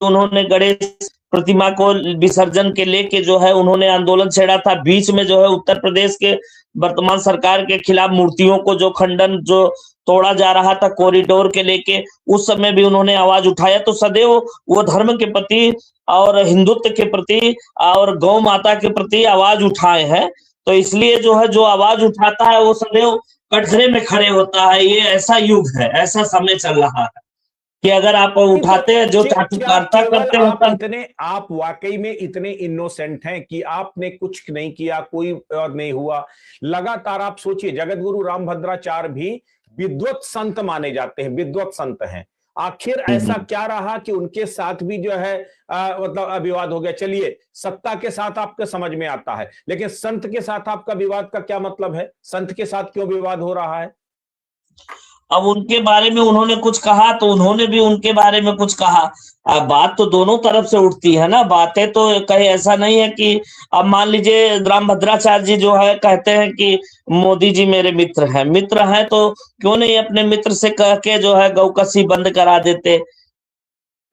उन्होंने गणेश प्रतिमा को विसर्जन के लेके जो है उन्होंने आंदोलन छेड़ा था। बीच में जो है उत्तर प्रदेश के वर्तमान सरकार के खिलाफ मूर्तियों को जो खंडन जो तोड़ा जा रहा था कॉरिडोर के लेके, उस समय भी उन्होंने आवाज उठाया। तो सदैव वो धर्म के प्रति और हिंदुत्व के प्रति और गौ माता के प्रति आवाज उठाए हैं। तो इसलिए जो है जो आवाज उठाता है वो सदैव कटघरे में खड़े होता है। ये ऐसा युग है, ऐसा समय चल रहा है कि अगर आप उठाते हैं जो चाटुकारिता करते हैं। आप वाकई में इतने इनोसेंट हैं कि आपने कुछ नहीं किया, कोई और नहीं हुआ। लगातार आप सोचिए, जगत गुरु रामभद्राचार्य भी विद्वत संत माने जाते हैं, विद्वत संत हैं। आखिर ऐसा क्या रहा कि उनके साथ भी जो है मतलब विवाद हो गया? चलिए, सत्ता के साथ आपके समझ में आता है, लेकिन संत के साथ आपका विवाद का क्या मतलब है? संत के साथ क्यों विवाद हो रहा है? अब उनके बारे में उन्होंने कुछ कहा तो उन्होंने भी उनके बारे में कुछ कहा। अब बात तो दोनों तरफ से उठती है ना। बातें तो कहीं ऐसा नहीं है कि अब मान लीजिए रामभद्राचार्य जी जो है कहते हैं कि मोदी जी मेरे मित्र हैं। मित्र हैं तो क्यों नहीं अपने मित्र से कह के जो है गौकसी बंद करा देते।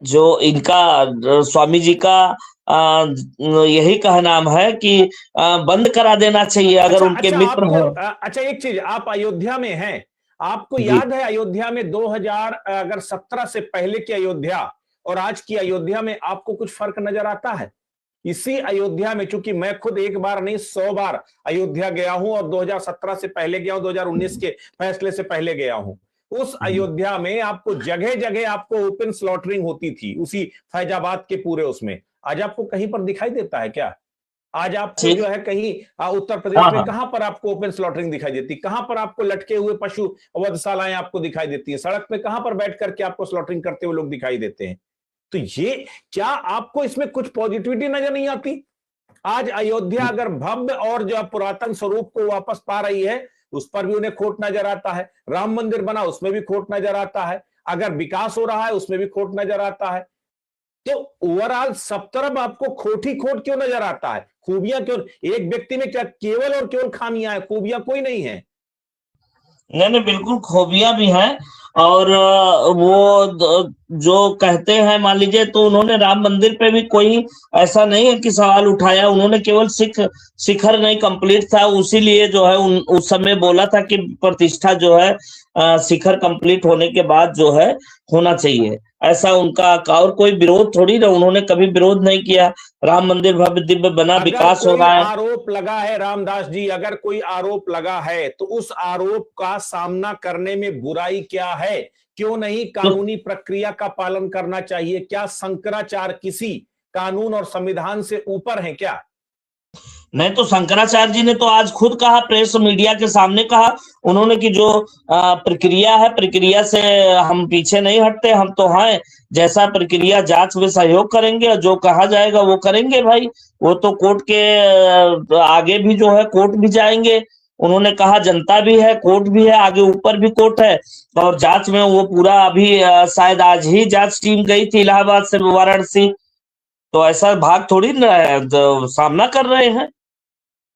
जो इनका स्वामी जी का यही कहनाम है कि बंद करा देना चाहिए अगर उनके मित्र हो। अच्छा, एक चीज, आप अयोध्या में हैं, आपको याद है अयोध्या में 2017 से पहले की अयोध्या और आज की अयोध्या में आपको कुछ फर्क नजर आता है? इसी अयोध्या में, चूंकि मैं खुद एक बार नहीं 100 बार अयोध्या गया हूं और 2017 से पहले गया हूं, 2019 के फैसले से पहले गया हूं। उस अयोध्या में आपको जगह जगह आपको ओपन स्लॉटरिंग होती थी, उसी फैजाबाद के पूरे उसमें। आज आपको कहीं पर दिखाई देता है क्या? आज आपको जो है कहीं उत्तर प्रदेश में कहां पर आपको ओपन स्लॉटरिंग दिखाई देती? कहां पर आपको लटके हुए पशु वधशालाएं आपको दिखाई देती हैं? सड़क पे कहां पर बैठ करके आपको स्लॉटरिंग करते हुए लोग दिखाई देते हैं? तो ये क्या आपको इसमें कुछ पॉजिटिविटी नजर नहीं आती? आज अयोध्या अगर भव्य और जो पुरातन स्वरूप को वापस पा रही है, उस पर भी उन्हें खोट नजर आता है। राम मंदिर बना, उसमें भी खोट नजर आता है। अगर विकास हो रहा है, उसमें भी खोट नजर आता है। तो ओवरऑल सब तरफ आपको खोट ही खोट क्यों नजर आता है? खूबियां क्यों? एक व्यक्ति में क्या केवल और केवल खामियां हैं, खूबियां कोई नहीं है? नहीं, बिल्कुल खूबियां भी हैं। और वो जो कहते हैं, मान लीजिए, तो उन्होंने राम मंदिर पे भी कोई ऐसा नहीं है कि सवाल उठाया। उन्होंने केवल शिखर नहीं कंप्लीट था, उसीलिए जो है उस समय बोला था कि प्रतिष्ठा जो है शिखर कंप्लीट होने के बाद जो है होना चाहिए। ऐसा उनका और कोई विरोध थोड़ी ना, उन्होंने कभी विरोध नहीं किया। राम मंदिर भव्य दिव्य बना, विकास हो रहा है। आरोप लगा है रामदास जी, अगर कोई आरोप लगा है तो उस आरोप का सामना करने में बुराई क्या है? क्यों नहीं कानूनी प्रक्रिया का पालन करना चाहिए? क्या शंकराचार्य किसी कानून और संविधान से ऊपर हैं क्या? नहीं, तो शंकराचार्य जी ने तो आज खुद कहा, प्रेस मीडिया के सामने कहा उन्होंने कि जो प्रक्रिया है, प्रक्रिया से हम पीछे नहीं हटते, हम तो हैं। जैसा प्रक्रिया जांच में सहयोग करेंगे और जो कहा जाएगा वो करेंगे भाई। वो तो कोर्ट के आगे भी जो है कोर्ट भी जाएंगे। उन्होंने कहा जनता भी है, कोर्ट भी है, आगे ऊपर भी कोर्ट है। और जांच में वो पूरा अभी शायद आज ही जांच टीम गई थी इलाहाबाद से वाराणसी। तो ऐसा भाग थोड़ी ना सामना कर रहे हैं,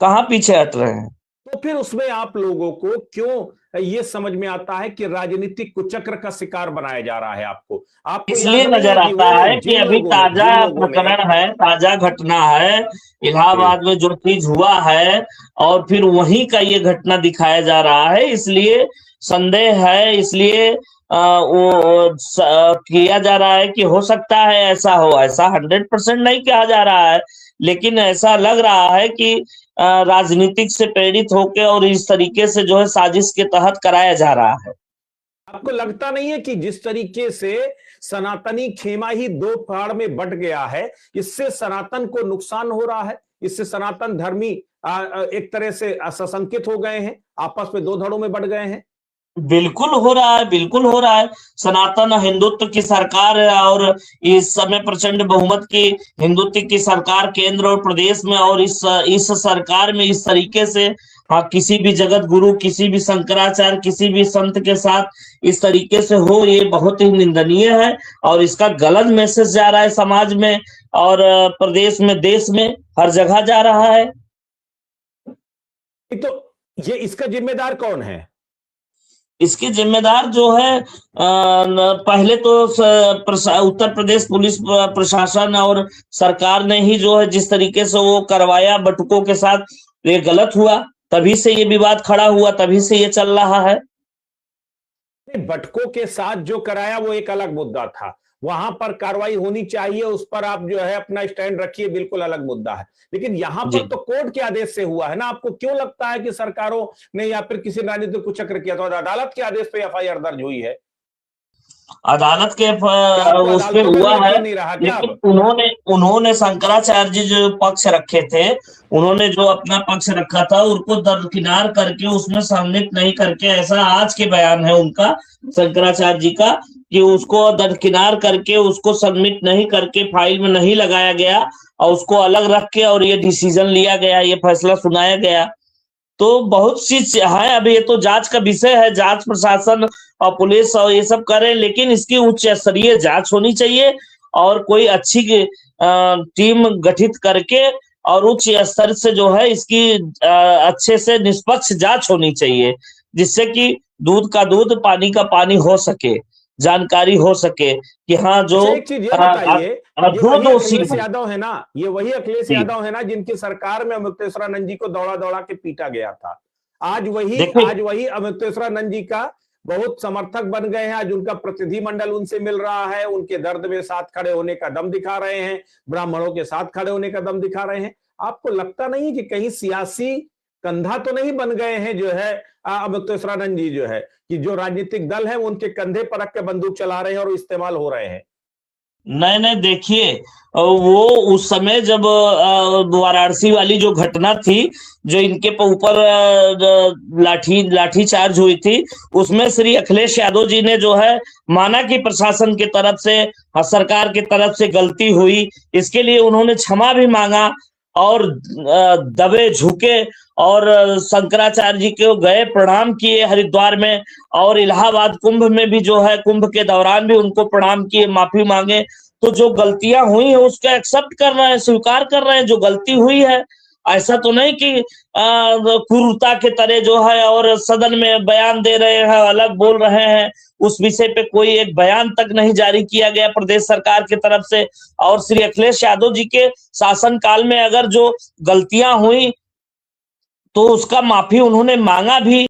कहाँ पीछे हट रहे हैं। तो फिर उसमें आप लोगों को क्यों ये समझ में आता है कि राजनीतिक कुचक्र का शिकार बनाया जा रहा है? आपको इसलिए नजर आता है कि अभी ताजा प्रकरण है, ताजा घटना है, इलाहाबाद में जो चीज हुआ है और फिर वहीं का ये घटना दिखाया जा रहा है। इसलिए संदेह है, इसलिए वो किया जा रहा है कि हो सकता है ऐसा हो। ऐसा 100% नहीं कहा जा रहा है, लेकिन ऐसा लग रहा है कि राजनीतिक से प्रेरित होकर और इस तरीके से जो है साजिश के तहत कराया जा रहा है। आपको लगता नहीं है कि जिस तरीके से सनातनी खेमा ही दो फाड़ में बंट गया है, इससे सनातन को नुकसान हो रहा है? इससे सनातन धर्मी एक तरह से सशंकित हो गए हैं, आपस में दो धड़ों में बंट गए हैं। बिल्कुल हो रहा है, बिल्कुल हो रहा है। सनातन हिंदुत्व की सरकार है और इस समय प्रचंड बहुमत की हिंदुत्व की सरकार केंद्र और प्रदेश में, और इस सरकार में इस तरीके से किसी भी जगत गुरु, किसी भी शंकराचार्य, किसी भी संत के साथ इस तरीके से हो, ये बहुत ही निंदनीय है। और इसका गलत मैसेज जा रहा है समाज में और प्रदेश में, देश में, हर जगह जा रहा है। तो ये इसका जिम्मेदार कौन है? इसके जिम्मेदार जो है पहले तो उत्तर प्रदेश पुलिस प्रशासन और सरकार ने ही जो है जिस तरीके से वो करवाया बटुकों के साथ, ये गलत हुआ, तभी से ये विवाद खड़ा हुआ, तभी से ये चल रहा है। बटुकों के साथ जो कराया वो एक अलग मुद्दा था, वहां पर कार्रवाई होनी चाहिए, उस पर आप जो है अपना स्टैंड रखिए, बिल्कुल अलग मुद्दा है। लेकिन यहां पर तो कोर्ट के आदेश से हुआ है ना। आपको क्यों लगता है कि सरकारों ने या फिर किसी राजनीतिक को चक्र किया? तो अदालत के आदेश पे एफआईआर दर्ज हुई है, अदालत के उस पे हुआ है, लेकिन उन्होंने शंकराचार्य जी जो पक्ष रखे थे, उन्होंने जो अपना पक्ष रखा था उनको दरकिनार करके उसमें सम्मिलित नहीं करके, ऐसा आज के बयान है उनका, शंकराचार्य जी का, कि उसको दरकिनार करके उसको सबमिट नहीं करके फाइल में नहीं लगाया गया और उसको अलग रख के और ये डिसीजन लिया गया, ये फैसला सुनाया गया। तो बहुत चीज है, अभी ये तो जांच का विषय है, जांच प्रशासन और पुलिस और ये सब करे, लेकिन इसकी उच्च स्तरीय जांच होनी चाहिए और कोई अच्छी टीम गठित करके और उच्च स्तर से जो है इसकी अच्छे से निष्पक्ष जांच होनी चाहिए, जिससे कि दूध का दूध पानी का पानी हो सके, जानकारी हो सके कि हाँ जो एक चीज ये बताइए, जो दोषी यादव है ना, ये वही अखिलेश यादव है ना जिनकी सरकार में अमृतेश्वरानंद जी को दौड़ा दौड़ा के पीटा गया था। आज वही अमृतेश्वरानंद जी का बहुत समर्थक बन गए हैं। आज उनका प्रतिनिधिमंडल उनसे मिल रहा है, उनके दर्द में साथ खड़े होने का दम दिखा रहे हैं, ब्राह्मणों के साथ खड़े होने का दम दिखा रहे हैं। आपको लगता नहीं कि कहीं सियासी कंधा तो नहीं बन गए हैं जो है अमृतेश्वरानंद जी, जो है कि जो राजनीतिक दल है वो उनके कंधे पर रख के बंदूक चला रहे हैं और इस्तेमाल हो रहे हैं? नहीं, देखिए, वो उस समय जब वाराणसी वाली जो घटना थी, जो इनके ऊपर लाठी चार्ज हुई थी, उसमें श्री अखिलेश यादव जी ने जो है माना कि प्रशासन की तरफ से, सरकार की तरफ से गलती हुई, इसके लिए उन्होंने क्षमा भी मांगा और दबे झुके और शंकराचार्य जी को गए, प्रणाम किए हरिद्वार में, और इलाहाबाद कुंभ में भी जो है, कुंभ के दौरान भी उनको प्रणाम किए, माफी मांगे। तो जो गलतियां हुई है उसका एक्सेप्ट कर रहे हैं, स्वीकार कर रहे हैं जो गलती हुई है। ऐसा तो नहीं कि क्रूरता के तरह जो है और सदन में बयान दे रहे हैं, अलग बोल रहे हैं, उस विषय पे कोई एक बयान तक नहीं जारी किया गया प्रदेश सरकार की तरफ से। और श्री अखिलेश यादव जी के शासन काल में अगर जो गलतियां हुई तो उसका माफी उन्होंने मांगा भी।